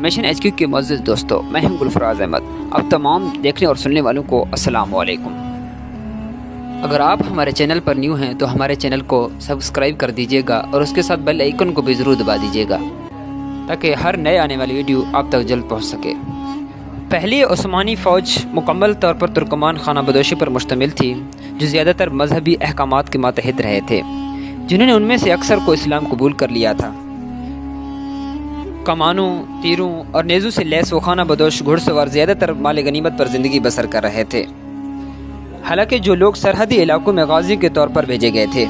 Mission H Q کے معزز دوستو، میں ہوں گلفراز احمد۔ اب تمام دیکھنے اور سننے والوں کو السلام علیکم۔ اگر آپ ہمارے چینل پر نیو ہیں تو ہمارے چینل کو سبسکرائب کر دیجیے گا اور اس کے ساتھ بیل آئیکن کو بھی ضرور دبا دیجیے گا تاکہ ہر نئے آنے والی ویڈیو آپ تک جلد پہنچ سکے۔ پہلی عثمانی فوج مکمل طور پر ترکمان خانہ بدوشی پر مشتمل تھی، جو زیادہ تر مذہبی احکامات کے ماتحت رہے تھے، جنہوں نے ان میں سے اکثر کو اسلام قبول کر لیا تھا۔ کمانوں، تیروں اور نیزوں سے لیس و خانہ بدوش گھڑ سوار زیادہ تر مال غنیمت پر زندگی بسر کر رہے تھے، حالانکہ جو لوگ سرحدی علاقوں میں غازی کے طور پر بھیجے گئے تھے،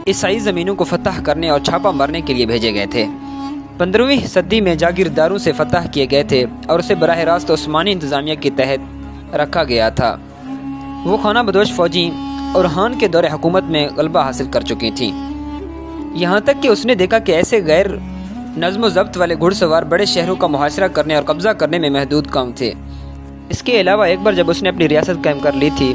عیسائی زمینوں کو فتح کرنے اور چھاپا مارنے کے لیے بھیجے گئے تھے، 15ویں صدی میں جاگیرداروں سے فتح کیے گئے تھے اور اسے براہ راست عثمانی انتظامیہ کے تحت رکھا گیا تھا۔ وہ خانہ بدوش فوجی اورحان کے دور حکومت میں غلبہ حاصل کر چکی تھیں، یہاں تک کہ اس نے دیکھا کہ ایسے غیر نظم و ضبط والے گھڑ سوار بڑے شہروں کا محاصرہ کرنے اور قبضہ کرنے میں محدود کام تھے۔ اس کے علاوہ ایک بار جب اس نے اپنی ریاست قائم کر لی تھی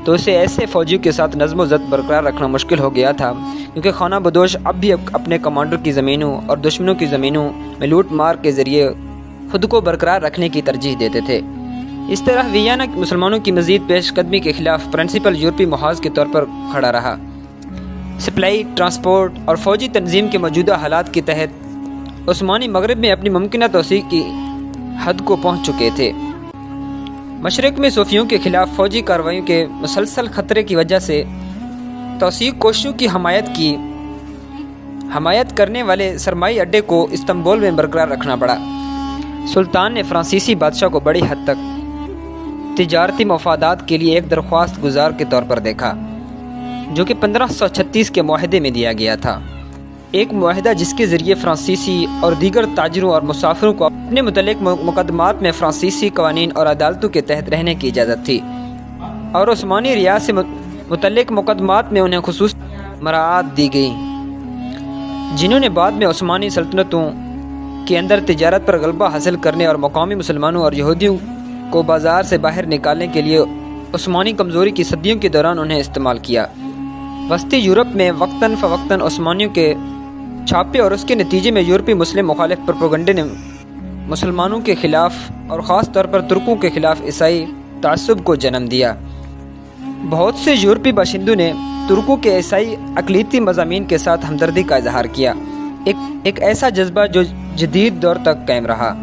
تو اسے ایسے فوجیوں کے ساتھ نظم و ضبط برقرار رکھنا مشکل ہو گیا تھا، کیونکہ خانہ بدوش اب بھی اپنے کمانڈر کی زمینوں اور دشمنوں کی زمینوں میں لوٹ مار کے ذریعے خود کو برقرار رکھنے کی ترجیح دیتے تھے۔ اس طرح ویانا مسلمانوں کی مزید پیش قدمی کے خلاف پرنسپل یورپی محاذ کے طور پر کھڑا رہا۔ سپلائی، ٹرانسپورٹ اور فوجی تنظیم کے موجودہ حالات کے تحت عثمانی مغرب میں اپنی ممکنہ توسیع کی حد کو پہنچ چکے تھے۔ مشرق میں صوفیوں کے خلاف فوجی کارروائیوں کے مسلسل خطرے کی وجہ سے توسیع کوششوں کی حمایت کرنے والے سرمائی اڈے کو استنبول میں برقرار رکھنا پڑا۔ سلطان نے فرانسیسی بادشاہ کو بڑی حد تک تجارتی مفادات کے لیے ایک درخواست گزار کے طور پر دیکھا، جو کہ 1536 کے معاہدے میں دیا گیا تھا، ایک معاہدہ جس کے ذریعے فرانسیسی اور دیگر تاجروں اور مسافروں کو اپنے متعلق مقدمات میں فرانسیسی قوانین اور عدالتوں کے تحت رہنے کی اجازت تھی، اور عثمانی ریاض سے متعلق مقدمات میں انہیں خصوصی مراعات دی گئی، جنہوں نے بعد میں عثمانی سلطنتوں کے اندر تجارت پر غلبہ حاصل کرنے اور مقامی مسلمانوں اور یہودیوں کو بازار سے باہر نکالنے کے لیے عثمانی کمزوری کی صدیوں کے دوران انہیں استعمال کیا۔ وسطی یورپ میں وقتاً فوقتاً عثمانیوں کے چھاپے اور اس کے نتیجے میں یورپی مسلم مخالف پروپیگنڈے نے مسلمانوں کے خلاف اور خاص طور پر ترکوں کے خلاف عیسائی تعصب کو جنم دیا۔ بہت سے یورپی باشندوں نے ترکوں کے عیسائی اقلیتی مضامین کے ساتھ ہمدردی کا اظہار کیا، ایک ایسا جذبہ جو جدید دور تک قائم رہا۔